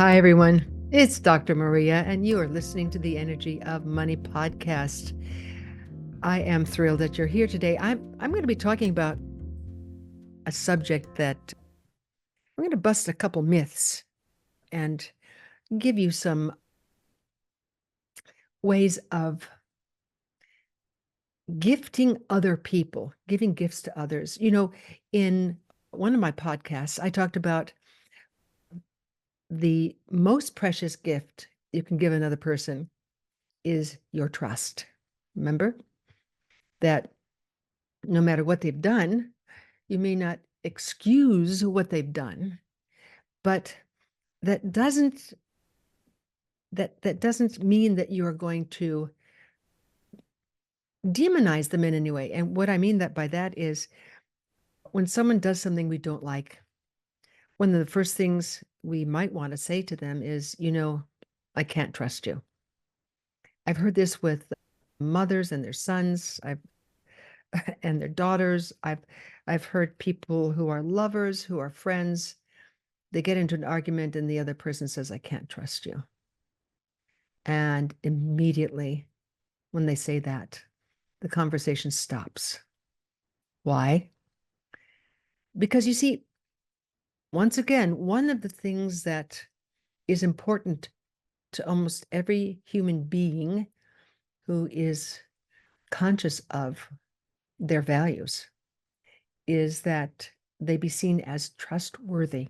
Hi, everyone. It's Dr. Maria, and you are listening to the Energy of Money podcast. I am thrilled that you're here today. I'm going to be talking about a subject that I'm going to bust a couple myths and give you some ways of gifting other people, giving gifts to others. In one of my podcasts, I talked about the most precious gift you can give another person is your trust. Remember that no matter what they've done, you may not excuse what they've done, but that doesn't that doesn't mean that you are going to demonize them in any way. And what I mean that by that is when someone does something we don't like, one of the first things we might want to say to them is, I can't trust you. I've heard this with mothers and their sons. I've and their daughters. I've heard people who are lovers, who are friends. They get into an argument and the other person says, I can't trust you. And immediately when they say that, the conversation stops. Why? Because you see, once again, one of the things that is important to almost every human being who is conscious of their values is that they be seen as trustworthy.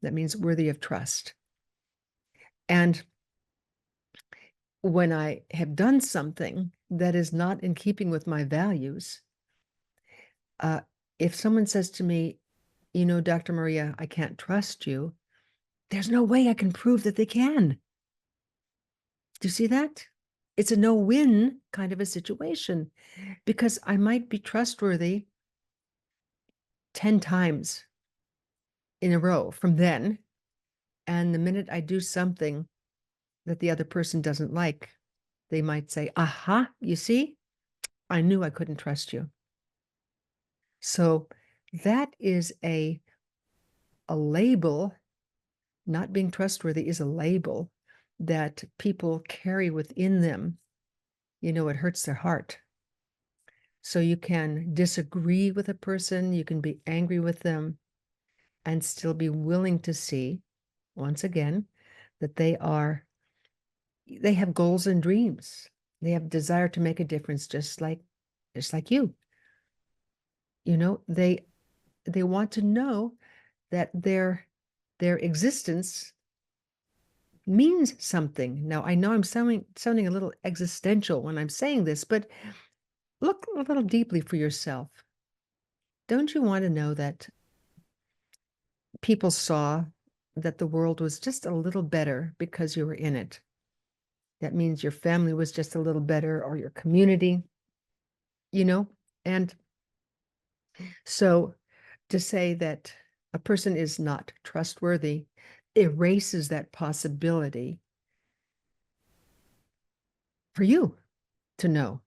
That means worthy of trust. And when I have done something that is not in keeping with my values, if someone says to me, Dr. Maria, I can't trust you, there's no way I can prove that they can. Do you see that? It's a no-win kind of a situation because I might be trustworthy 10 times in a row from then. And the minute I do something that the other person doesn't like, they might say, aha, you see, I knew I couldn't trust you. So that is a label. Not being trustworthy is a label that people carry within them. It hurts their heart. So you can disagree with a person, you can be angry with them, and still be willing to see, once again, that they have goals and dreams. They have desire to make a difference, just like you. They want to know that their existence means something. Now, I know I'm sounding a little existential when I'm saying this, but look a little deeply for yourself. Don't you want to know that people saw that the world was just a little better because you were in it? That means your family was just a little better, or your community, and so to say that a person is not trustworthy erases that possibility for you to know,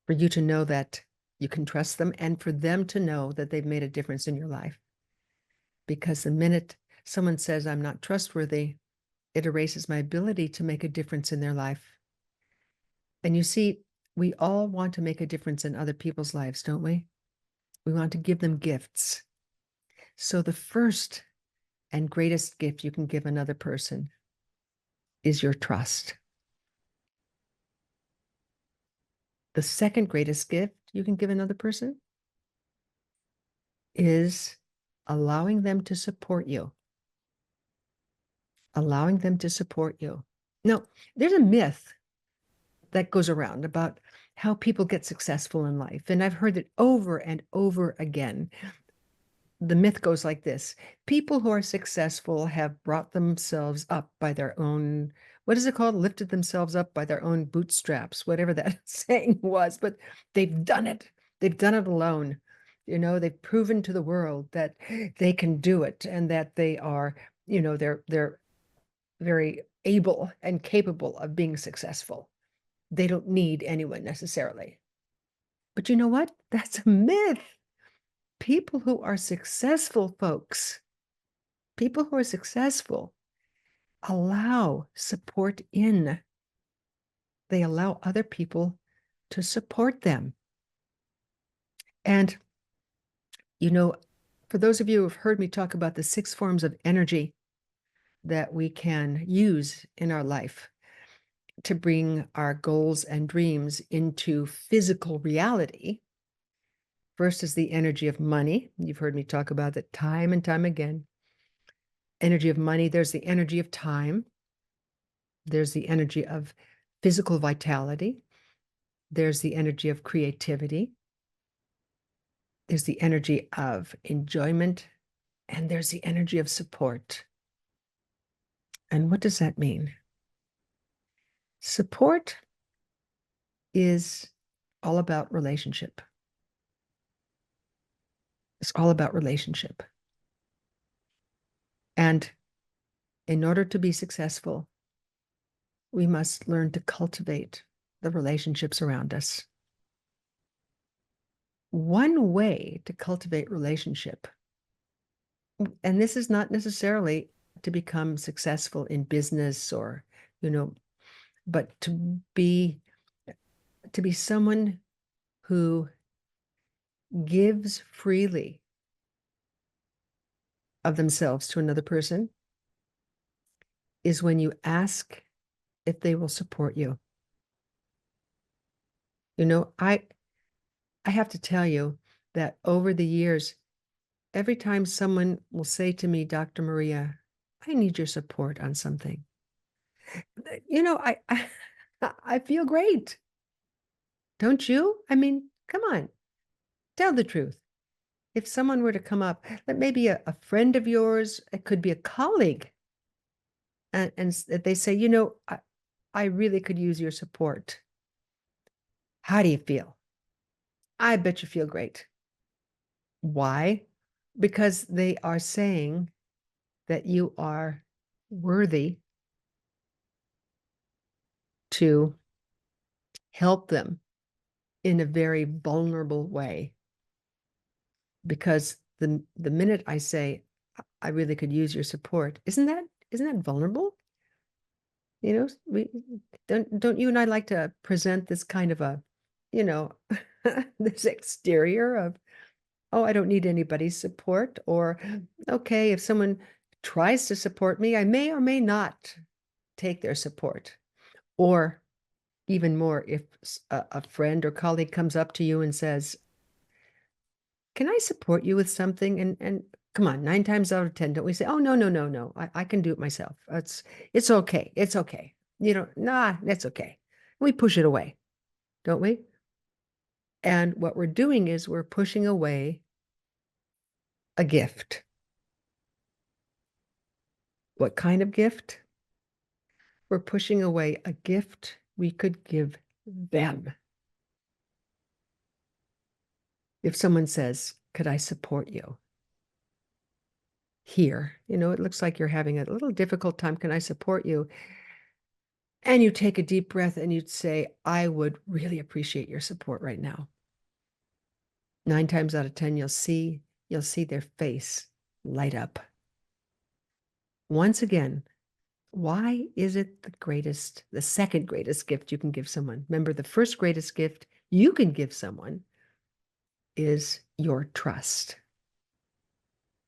that you can trust them, and for them to know that they've made a difference in your life. Because the minute someone says, I'm not trustworthy, it erases my ability to make a difference in their life. And you see, we all want to make a difference in other people's lives, don't we? We want to give them gifts. So the first and greatest gift you can give another person is your trust. The second greatest gift you can give another person is allowing them to support you. Allowing them to support you. Now, there's a myth that goes around about how people get successful in life. And I've heard it over and over again. The myth goes like this: people who are successful have brought themselves up by their own, what is it called? Lifted themselves up by their own bootstraps, whatever that saying was, but they've done it. They've done it alone. They've proven to the world that they can do it, and that they are, they're very able and capable of being successful. They don't need anyone necessarily. But you know what? That's a myth. People who are successful folks, People who are successful allow support in. They allow other people to support them. And, for those of you who have heard me talk about the 6 forms of energy that we can use in our life to bring our goals and dreams into physical reality, first is the energy of money. You've heard me talk about that time and time again. Energy of money, there's the energy of time. There's the energy of physical vitality. There's the energy of creativity. There's the energy of enjoyment. And there's the energy of support. And what does that mean? Support is all about relationship. It's all about relationship. And in order to be successful, we must learn to cultivate the relationships around us. One way to cultivate relationship, and this is not necessarily to become successful in business or, but to be someone who gives freely of themselves to another person, is when you ask if they will support you. I have to tell you that over the years, every time someone will say to me, Dr. Maria, I need your support on something, I feel great. Don't you? I mean, come on, tell the truth. If someone were to come up, that maybe a friend of yours, it could be a colleague, and they say, I really could use your support. How do you feel? I bet you feel great. Why? Because they are saying that you are worthy to help them in a very vulnerable way. Because the minute I say, I really could use your support, isn't that vulnerable? We don't you and I like to present this kind of a, this exterior of, oh, I don't need anybody's support, or okay, if someone tries to support me, I may or may not take their support. Or even more, if a friend or colleague comes up to you and says, can I support you with something? And come on, 9 times out of 10, don't we say, oh, no, no, no, no, I can do it myself. It's okay. It's okay. Nah, that's okay. We push it away, don't we? And what we're doing is we're pushing away a gift. What kind of gift? We're pushing away a gift we could give them. If someone says, could I support you here? It looks like you're having a little difficult time. Can I support you? And you take a deep breath and you'd say, I would really appreciate your support right now. 9 times out of 10, you'll see their face light up. Once again, why is it the second greatest gift you can give someone? Remember, the first greatest gift you can give someone is your trust.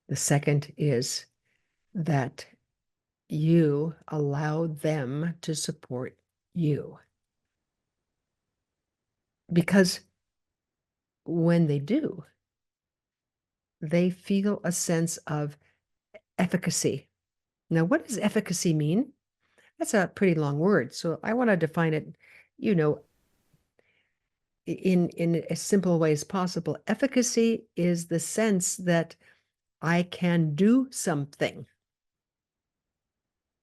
The second is that you allow them to support you. Because when they do, they feel a sense of efficacy. Now, what does efficacy mean? That's a pretty long word. So I want to define it, in as simple a way as possible. Efficacy is the sense that I can do something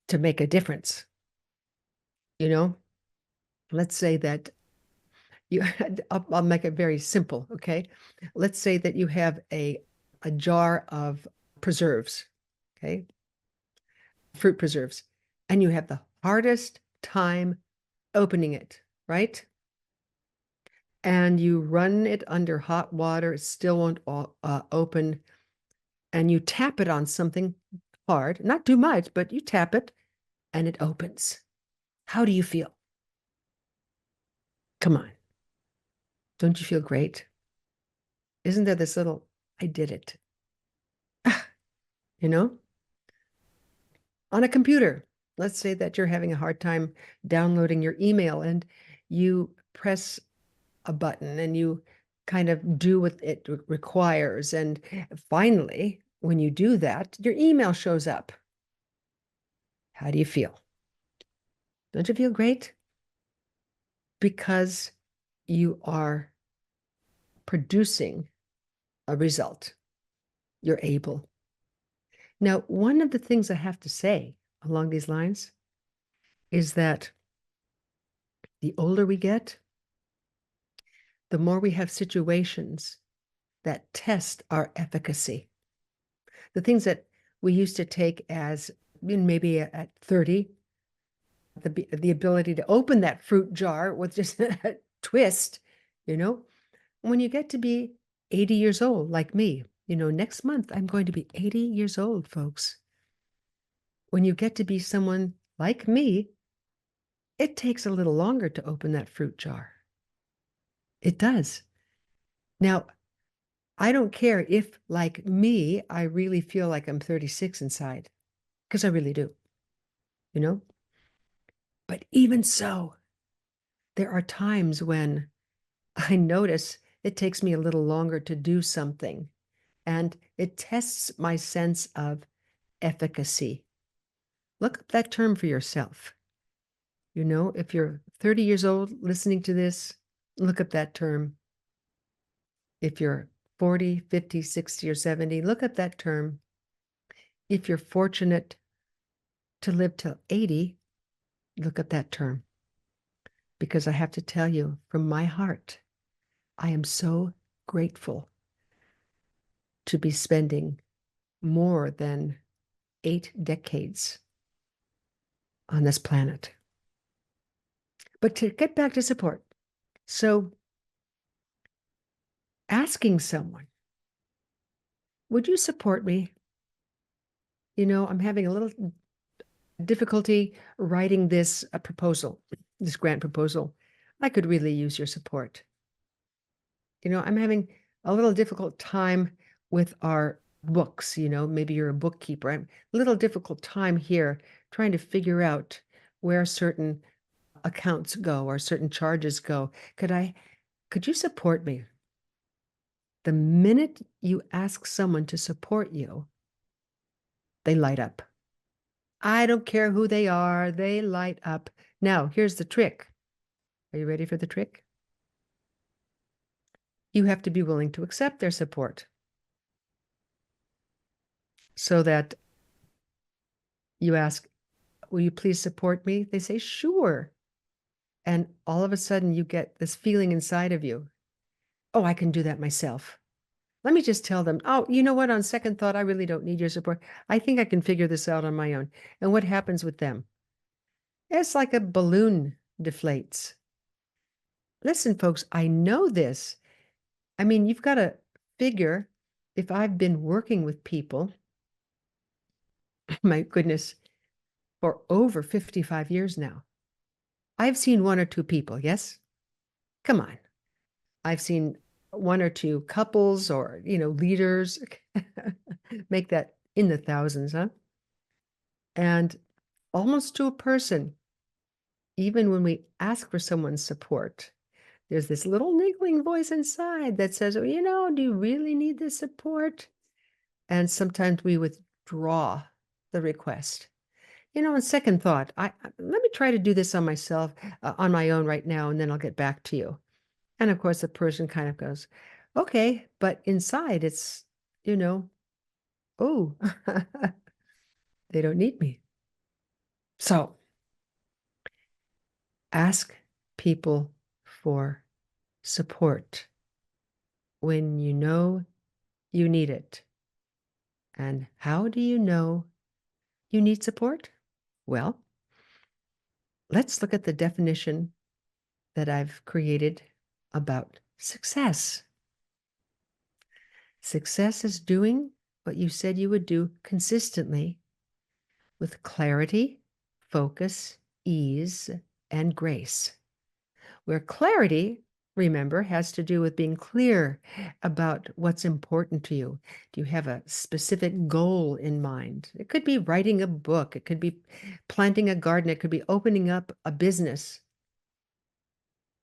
to make a difference. Let's say that I'll make it very simple, okay? Let's say that you have a jar of preserves, okay? Fruit preserves, and you have the hardest time opening it, right? And you run it under hot water, it still won't open, and you tap it on something hard, not too much, but you tap it and it opens. How do you feel? Come on. Don't you feel great? Isn't there this little, I did it? You know, on a computer, let's say that you're having a hard time downloading your email and you press a button and you kind of do what it requires. And finally, when you do that, your email shows up. How do you feel? Don't you feel great? Because you are producing a result. You're able. Now, one of the things I have to say along these lines is that the older we get, the more we have situations that test our efficacy. The things that we used to take as maybe at 30, the ability to open that fruit jar with just a twist, when you get to be 80 years old, like me, next month I'm going to be 80 years old, folks. When you get to be someone like me, it takes a little longer to open that fruit jar. It does. Now, I don't care if, like me, I really feel like I'm 36 inside, because I really do, you know? But even so, there are times when I notice it takes me a little longer to do something, and it tests my sense of efficacy. Look up that term for yourself. If you're 30 years old listening to this, look up that term. If you're 40, 50, 60, or 70, look up that term. If you're fortunate to live till 80, look up that term. Because I have to tell you, from my heart, I am so grateful to be spending more than 8 decades on this planet. But to get back to support, so asking someone, would you support me? I'm having a little difficulty writing this proposal, this grant proposal. I could really use your support. I'm having a little difficult time with our books. Maybe you're a bookkeeper. I'm a little difficult time here trying to figure out where certain accounts go or certain charges go. Could you support me? The minute you ask someone to support you, they light up. I don't care who they are, they light up. Now, here's the trick. Are you ready for the trick? You have to be willing to accept their support so that you ask, will you please support me? They say, sure. And all of a sudden you get this feeling inside of you. Oh, I can do that myself. Let me just tell them, oh, you know what? On second thought, I really don't need your support. I think I can figure this out on my own. And what happens with them? It's like a balloon deflates. Listen, folks, I know this. I mean, you've got to figure, if I've been working with people, my goodness, for over 55 years now, I've seen 1 or 2 people, yes? Come on. I've seen 1 or 2 couples or, leaders make that in the thousands, huh? And almost to a person, even when we ask for someone's support, there's this little niggling voice inside that says, oh, do you really need this support? And sometimes we withdraw the request. On second thought, let me try to do this on myself, on my own right now, and then I'll get back to you. And of course, the person kind of goes, okay, but inside it's, oh, they don't need me. So ask people for support when you know you need it. And how do you know you need support? Well, let's look at the definition that I've created about success. Success is doing what you said you would do consistently with clarity, focus, ease, and grace. Where clarity, remember, has to do with being clear about what's important to you. Do you have a specific goal in mind? It could be writing a book, it could be planting a garden, it could be opening up a business.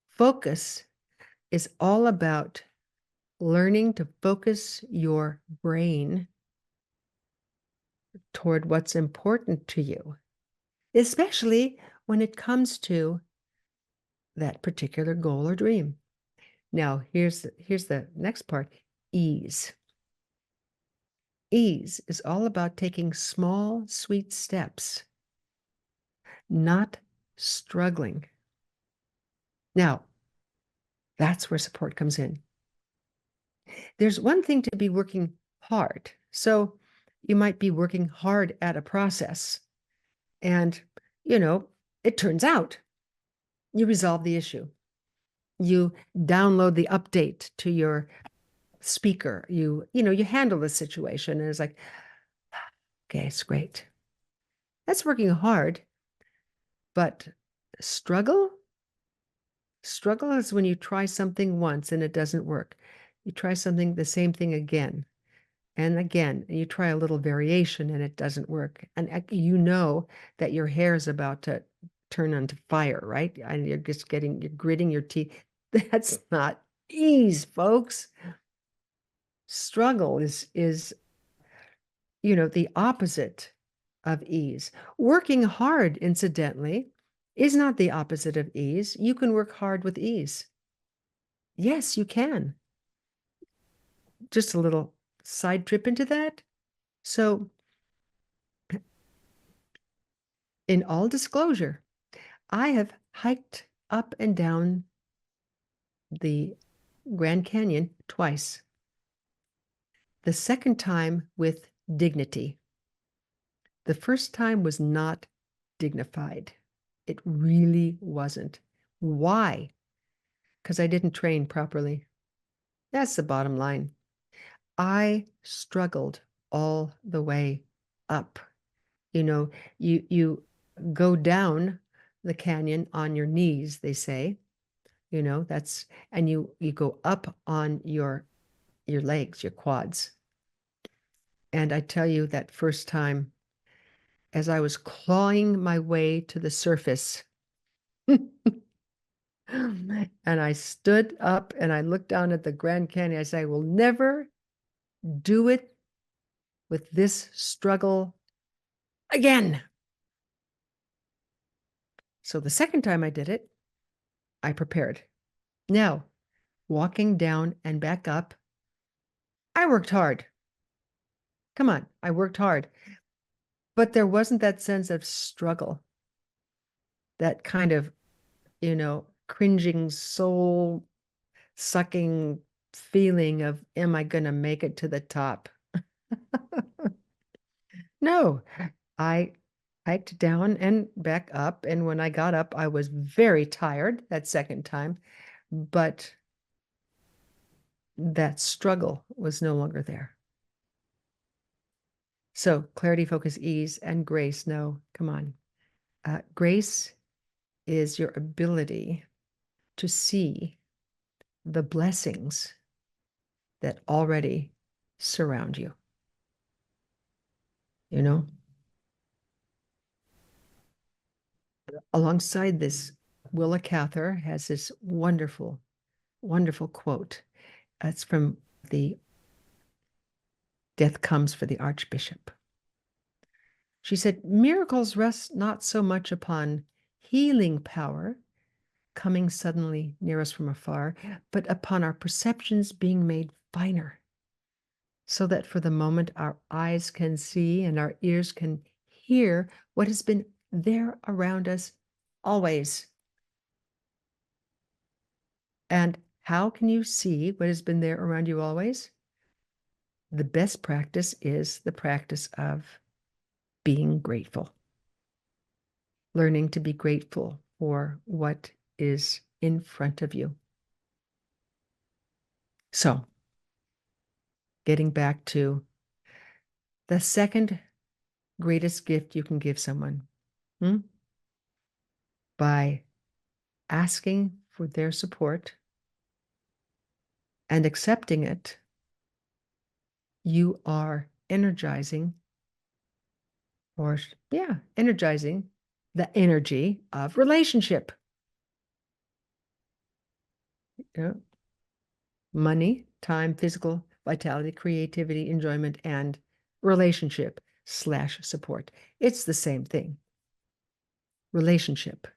Focus is all about learning to focus your brain toward what's important to you, especially when it comes to that particular goal or dream. Now, here's the next part, ease. Ease is all about taking small, sweet steps, not struggling. Now, that's where support comes in. There's one thing to be working hard. So you might be working hard at a process, and, it turns out you resolve the issue. You download the update to your speaker. You handle the situation, and it's like, okay, it's great. That's working hard, but struggle is when you try something once and it doesn't work. You try the same thing again and again, and you try a little variation and it doesn't work. And you know that your hair is about to turn onto fire, right? And you're gritting your teeth. That's not ease, folks. Struggle is the opposite of ease. Working hard, incidentally, is not the opposite of ease. You can work hard with ease. Yes, you can. Just a little side trip into that. So, in all disclosure, I have hiked up and down the Grand Canyon twice. The second time with dignity. The first time was not dignified. It really wasn't. Why? Because I didn't train properly. That's the bottom line. I struggled all the way up. You go down the canyon on your knees, they say. And you go up on your legs, your quads. And I tell you, that first time, as I was clawing my way to the surface, and I stood up and I looked down at the Grand Canyon, I said, I will never do it with this struggle again. So the second time I did it, I prepared. Now, walking down and back up, I worked hard. Come on, I worked hard. But there wasn't that sense of struggle, that kind of, cringing, soul sucking feeling of, am I going to make it to the top? No, I hiked down and back up. And when I got up, I was very tired that second time, but that struggle was no longer there. So clarity, focus, ease, and grace. No, come on. Grace is your ability to see the blessings that already surround you. Alongside this, Willa Cather has this wonderful, wonderful quote. It's from the Death Comes for the Archbishop. She said, miracles rest not so much upon healing power coming suddenly near us from afar, but upon our perceptions being made finer, so that for the moment our eyes can see and our ears can hear what has been there around us always. And how can you see what has been there around you always? The best practice is the practice of being grateful. Learning to be grateful for what is in front of you. So, getting back to the second greatest gift you can give someone? Hmm? By asking for their support and accepting it, you are energizing energizing the energy of relationship. You know, money, time, physical vitality, creativity, enjoyment, and relationship/support. It's the same thing. Relationship.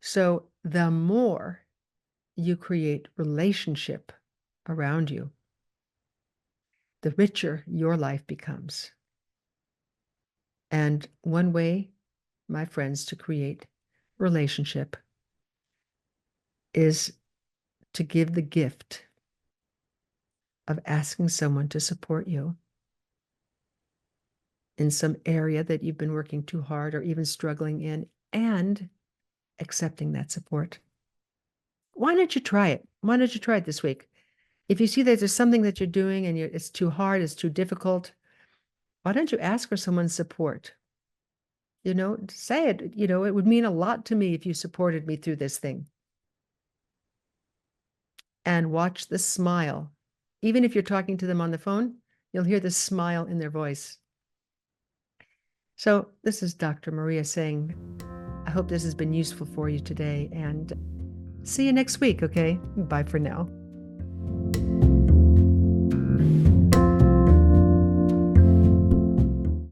So the more you create relationship around you, the richer your life becomes. And one way, my friends, to create relationship is to give the gift of asking someone to support you in some area that you've been working too hard or even struggling in, and accepting that support. Why don't you try it? Why don't you try it this week? If you see that there's something that you're doing and it's too hard, it's too difficult, why don't you ask for someone's support? Say it. It would mean a lot to me if you supported me through this thing. And watch the smile. Even if you're talking to them on the phone, you'll hear the smile in their voice. So this is Dr. Maria saying, I hope this has been useful for you today, and see you next week, okay? Bye for now.